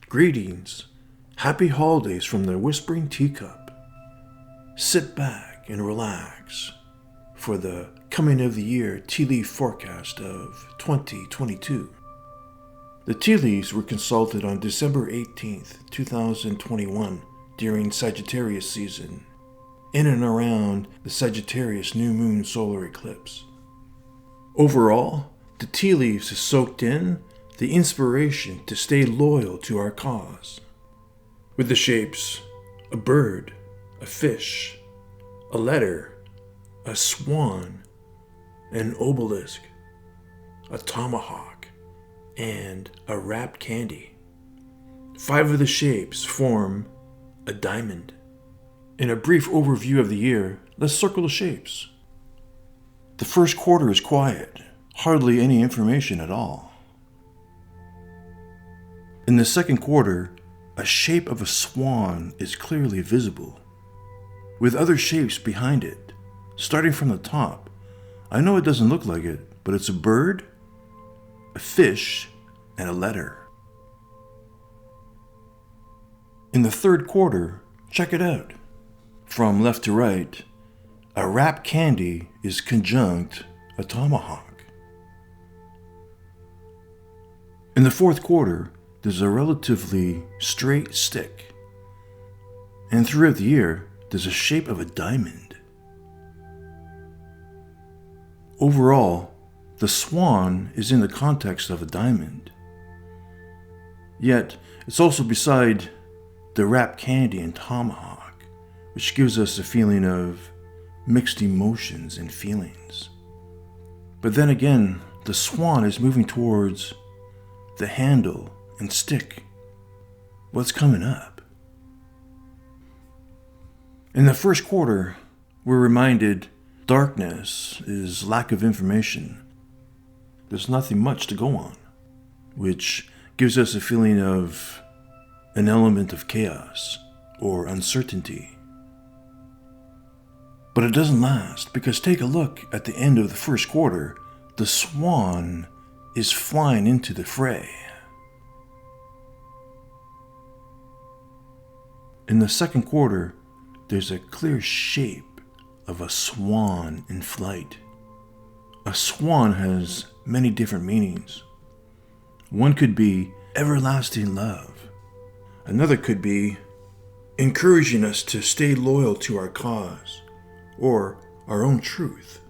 Greetings, happy holidays from the Whispering Teacup. Sit back and relax for the coming of the year tea leaf forecast of 2022. The tea leaves were consulted on December 18th, 2021 during Sagittarius season, in and around the Sagittarius new moon solar eclipse. Overall, the tea leaves have soaked in the inspiration to stay loyal to our cause. With the shapes, a bird, a fish, a letter, a swan, an obelisk, a tomahawk, and a wrapped candy. 5 of the shapes form a diamond. In a brief overview of the year, let's circle the shapes. The first quarter is quiet, hardly any information at all. In the second quarter, a shape of a swan is clearly visible, with other shapes behind it. Starting from the top, I know it doesn't look like it, but it's a bird, a fish, and a letter. In the third quarter, check it out. From left to right, a wrapped candy is conjunct a tomahawk. In the fourth quarter, there's a relatively straight stick. And throughout the year, there's a shape of a diamond. Overall, the swan is in the context of a diamond. Yet, it's also beside the wrapped candy and tomahawk, which gives us a feeling of mixed emotions and feelings. But then again, the swan is moving towards the handle and stick. What's coming up? In the first quarter, we're reminded darkness is lack of information. There's nothing much to go on, which gives us a feeling of an element of chaos or uncertainty. But it doesn't last, because take a look at the end of the first quarter. The swan is flying into the fray. In the second quarter, there's a clear shape of a swan in flight. A swan has many different meanings. One could be everlasting love. Another could be encouraging us to stay loyal to our cause or our own truth.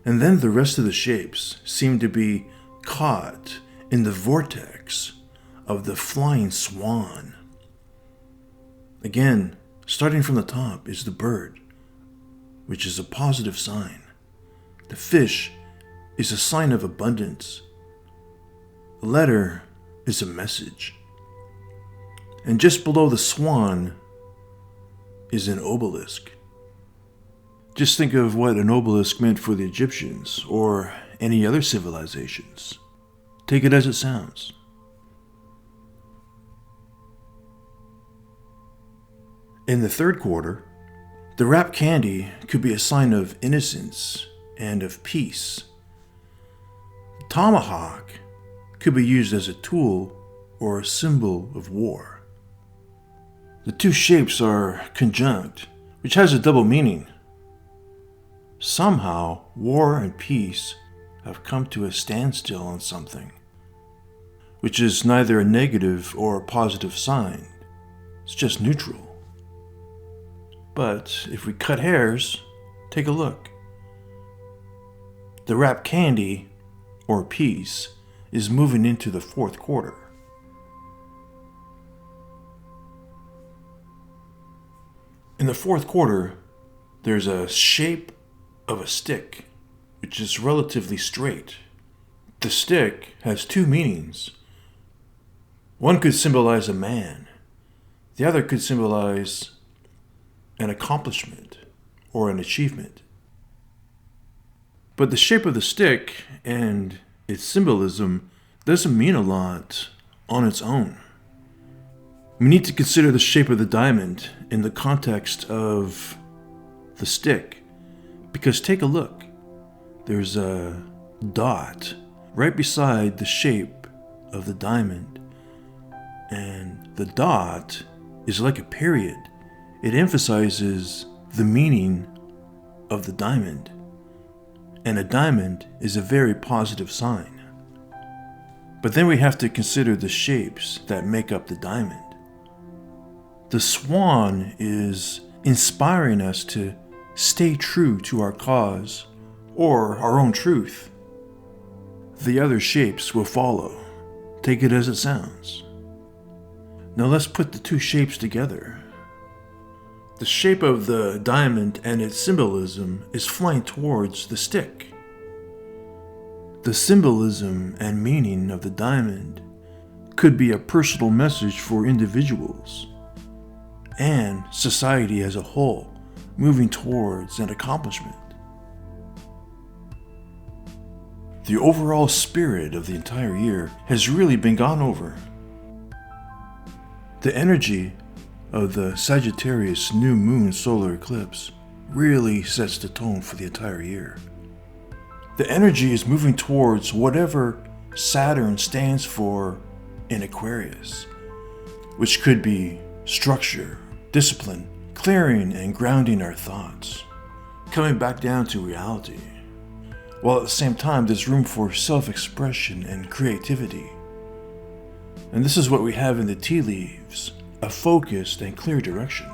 And then the rest of the shapes seem to be caught in the vortex of the flying swan. Again, starting from the top is the bird, which is a positive sign. The fish is a sign of abundance. The letter is a message. And just below the swan is an obelisk. Just think of what an obelisk meant for the Egyptians or any other civilizations. Take it as it sounds. In the third quarter, the wrapped candy could be a sign of innocence and of peace. The tomahawk could be used as a tool or a symbol of war. The two shapes are conjunct, which has a double meaning. Somehow, war and peace have come to a standstill on something, which is neither a negative or a positive sign. It's just neutral. But if we cut hairs, take a look. The wrapped candy, or peace, is moving into the fourth quarter. In the fourth quarter, there's a shape of a stick, which is relatively straight. The stick has 2 meanings. One could symbolize a man. The other could symbolize an accomplishment or an achievement. But the shape of the stick and its symbolism doesn't mean a lot on its own. We need to consider the shape of the diamond in the context of the stick, because take a look. There's a dot right beside the shape of the diamond, And the dot is like a period. It emphasizes the meaning of the diamond. And a diamond is a very positive sign. But then we have to consider the shapes that make up the diamond. The swan is inspiring us to stay true to our cause or our own truth. The other shapes will follow. Take it as it sounds. Now let's put the two shapes together. The shape of the diamond and its symbolism is flying towards the stick. The symbolism and meaning of the diamond could be a personal message for individuals and society as a whole, moving towards an accomplishment. The overall spirit of the entire year has really been gone over. The energy of the Sagittarius new moon solar eclipse really sets the tone for the entire year. The energy is moving towards whatever Saturn stands for in Aquarius, which could be structure, discipline, clearing and grounding our thoughts, coming back down to reality, while at the same time there's room for self-expression and creativity. And this is what we have in the tea leaves, a focused and clear direction.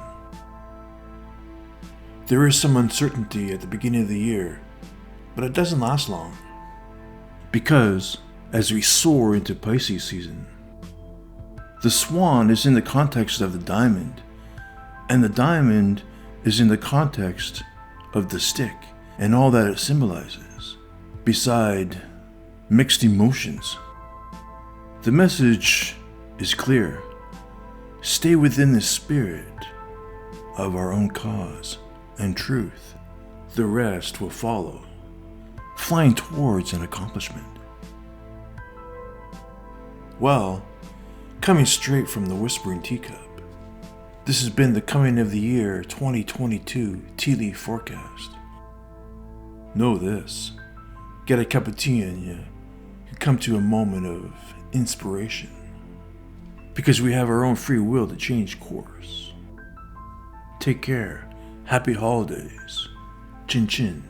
There is some uncertainty at the beginning of the year, but it doesn't last long. Because, as we soar into Pisces season, the swan is in the context of the diamond, and the diamond is in the context of the stick and all that it symbolizes, beside mixed emotions. The message is clear. Stay within the spirit of our own cause and truth. The rest will follow, flying towards an accomplishment. Well, coming straight from the Whispering Teacup, this has been the coming of the year 2022 tea leaf forecast. Know this, get a cup of tea and you come to a moment of inspiration, because we have our own free will to change course. Take care. Happy holidays. Chin chin.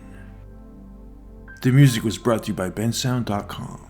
The music was brought to you by bensound.com.